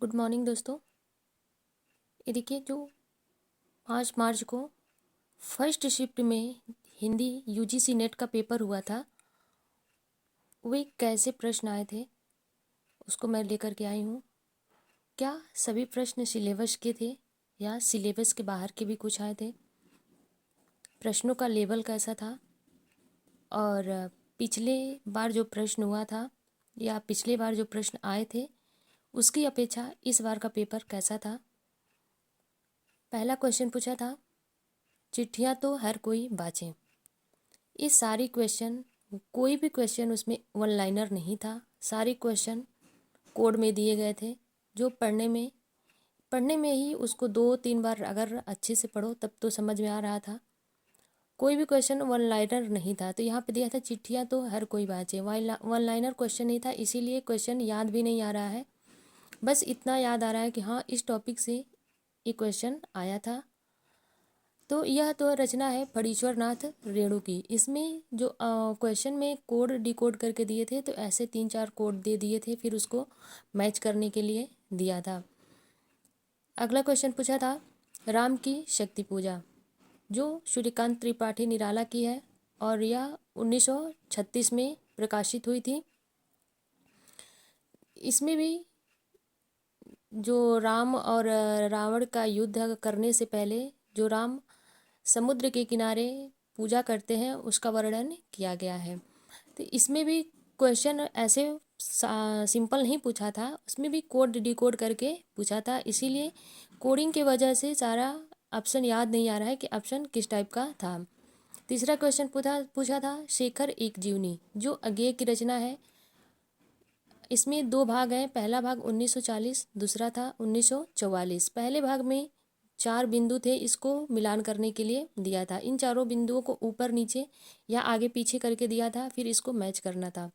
Good morning दोस्तों। ये देखिए, जो 5 मार्च को फर्स्ट शिफ्ट में हिंदी यूजीसी नेट का पेपर हुआ था, वे कैसे प्रश्न आए थे उसको मैं लेकर के आई हूँ। क्या सभी प्रश्न सिलेबस के थे या सिलेबस के बाहर के भी कुछ आए थे? प्रश्नों का लेवल कैसा था? और पिछले बार जो प्रश्न हुआ था या पिछले बार जो प्रश्न आए थे उसकी अपेक्षा इस बार का पेपर कैसा था? पहला क्वेश्चन पूछा था, चिट्ठियाँ तो हर कोई बाँचे। ये सारी क्वेश्चन, कोई भी क्वेश्चन उसमें वन लाइनर नहीं था। सारे क्वेश्चन कोड में दिए गए थे, जो पढ़ने में ही उसको 2-3 बार अगर अच्छे से पढ़ो तब तो समझ में आ रहा था। कोई भी क्वेश्चन वन लाइनर नहीं था। तो यहाँ पे दिया था चिट्ठियाँ तो हर कोई बाँचे, वन लाइनर क्वेश्चन नहीं था, इसीलिए क्वेश्चन याद भी नहीं आ रहा है। बस इतना याद आ रहा है कि हाँ, इस टॉपिक से ये क्वेश्चन आया था। तो यह तो रचना है फणीश्वर नाथ रेणु की। इसमें जो क्वेश्चन में कोड डिकोड करके दिए थे, तो ऐसे 3-4 कोड दे दिए थे, फिर उसको मैच करने के लिए दिया था। अगला क्वेश्चन पूछा था, राम की शक्ति पूजा, जो सूर्यकांत त्रिपाठी निराला की है और यह 1936 में प्रकाशित हुई थी। इसमें भी जो राम और रावण का युद्ध करने से पहले जो राम समुद्र के किनारे पूजा करते हैं उसका वर्णन किया गया है। तो इसमें भी क्वेश्चन ऐसे सिंपल नहीं पूछा था, उसमें भी कोड डिकोड करके पूछा था, इसीलिए कोडिंग की वजह से सारा ऑप्शन याद नहीं आ रहा है कि ऑप्शन किस टाइप का था। तीसरा क्वेश्चन पूछा था, शेखर एक जीवनी, जो अज्ञेय की रचना है। इसमें 2 भाग हैं, पहला भाग 1940, दूसरा था 1944। पहले भाग में 4 बिंदु थे, इसको मिलान करने के लिए दिया था। इन चारों बिंदुओं को ऊपर नीचे या आगे पीछे करके दिया था, फिर इसको मैच करना था।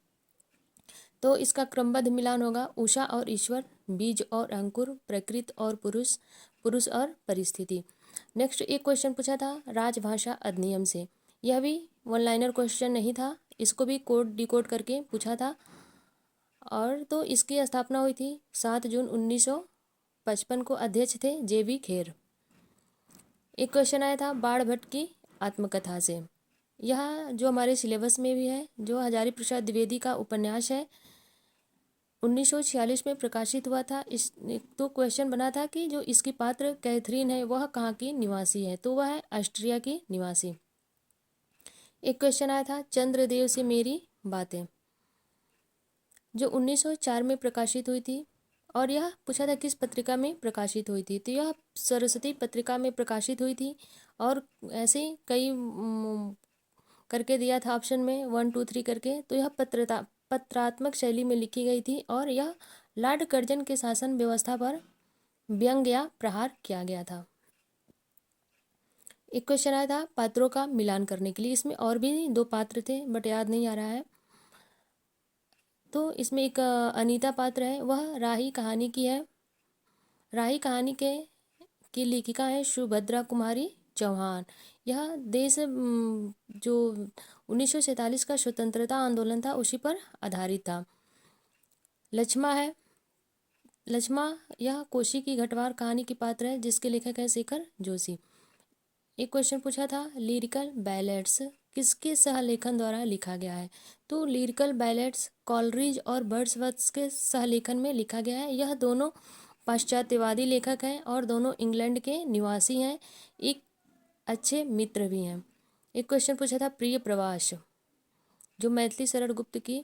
तो इसका क्रमबद्ध मिलान होगा, उषा और ईश्वर, बीज और अंकुर, प्रकृति और पुरुष, पुरुष और परिस्थिति। नेक्स्ट एक क्वेश्चन पूछा था, राजभाषा अधिनियम से। यह भी वन लाइनर क्वेश्चन नहीं था, इसको भी कोड डिकोड करके पूछा था। और तो इसकी स्थापना हुई थी 7 जून 1955 को। अध्यक्ष थे JB खेर। एक क्वेश्चन आया था, बाण भट्ट की आत्मकथा से। यह जो हमारे सिलेबस में भी है, जो हजारी प्रसाद द्विवेदी का उपन्यास है, 1946 में प्रकाशित हुआ था। इस तो क्वेश्चन बना था कि जो इसकी पात्र कैथरीन है वह कहाँ की निवासी है, तो वह है ऑस्ट्रिया की निवासी। एक क्वेश्चन आया था, चंद्रदेव से मेरी बातें, जो 1904 में प्रकाशित हुई थी। और यह पूछा था किस पत्रिका में प्रकाशित हुई थी, तो यह सरस्वती पत्रिका में प्रकाशित हुई थी। और ऐसे ही कई करके दिया था ऑप्शन में 1 2 3 करके। तो यह पत्रात्मक शैली में लिखी गई थी और यह लॉर्ड कर्जन के शासन व्यवस्था पर व्यंग्य या प्रहार किया गया था। एक क्वेश्चन आया था पात्रों का मिलान करने के लिए। इसमें और भी 2 पात्र थे बट याद नहीं आ रहा है। तो इसमें एक अनीता पात्र है, वह राही कहानी की है। राही कहानी की लेखिका है सुभद्रा कुमारी चौहान। यह देश जो 1947 का स्वतंत्रता आंदोलन था उसी पर आधारित था। लक्ष्मा है, लक्ष्मा यह कोशी की घटवार कहानी की पात्र है, जिसके लेखक है शेखर जोशी। एक क्वेश्चन पूछा था, लिरिकल बैलेट्स किसके सहलेखन द्वारा लिखा गया है, तो लिरिकल बैलेट्स कॉलरिज और बर्ड्सवर्थ के सहलेखन में लिखा गया है। यह दोनों पाश्चात्यवादी लेखक हैं और दोनों इंग्लैंड के निवासी हैं, एक अच्छे मित्र भी हैं। एक क्वेश्चन पूछा था, प्रिय प्रवास, जो मैथिली शरण गुप्त की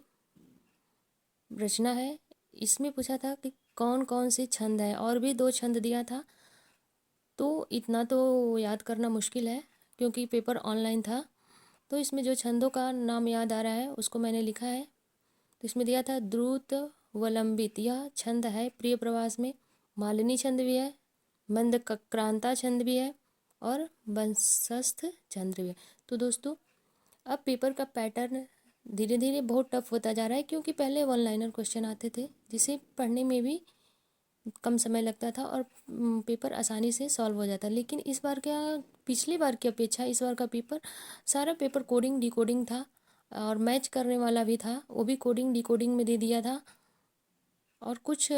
रचना है। इसमें पूछा था कि कौन कौन से छंद हैं, और भी 2 छंद दिया था। तो इतना तो याद करना मुश्किल है क्योंकि पेपर ऑनलाइन था। तो इसमें जो छंदों का नाम याद आ रहा है उसको मैंने लिखा है। तो इसमें दिया था द्रुत वलंबित, यह छंद है प्रिय प्रवास में। मालिनी छंद भी है, मंदक्रांता छंद भी है और वंशस्थ छंद भी है। तो दोस्तों, अब पेपर का पैटर्न धीरे धीरे बहुत टफ होता जा रहा है, क्योंकि पहले वन लाइनर क्वेश्चन आते थे जिसे पढ़ने में भी कम समय लगता था और पेपर आसानी से सॉल्व हो जाता। लेकिन इस बार क्या, पिछली बार की अपेक्षा इस बार का पेपर, सारा पेपर कोडिंग डिकोडिंग था और मैच करने वाला भी था, वो भी कोडिंग डिकोडिंग में दे दिया था। और कुछ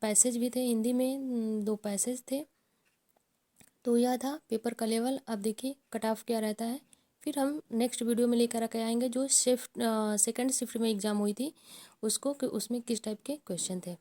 पैसेज भी थे हिंदी में, 2 पैसेज थे। तो यह था पेपर का लेवल। अब देखिए कट ऑफ क्या रहता है। फिर हम नेक्स्ट वीडियो में लेकर के आएंगे जो शिफ्ट सेकंड शिफ्ट में एग्ज़ाम हुई थी उसको, कि उसमें किस टाइप के क्वेश्चन थे।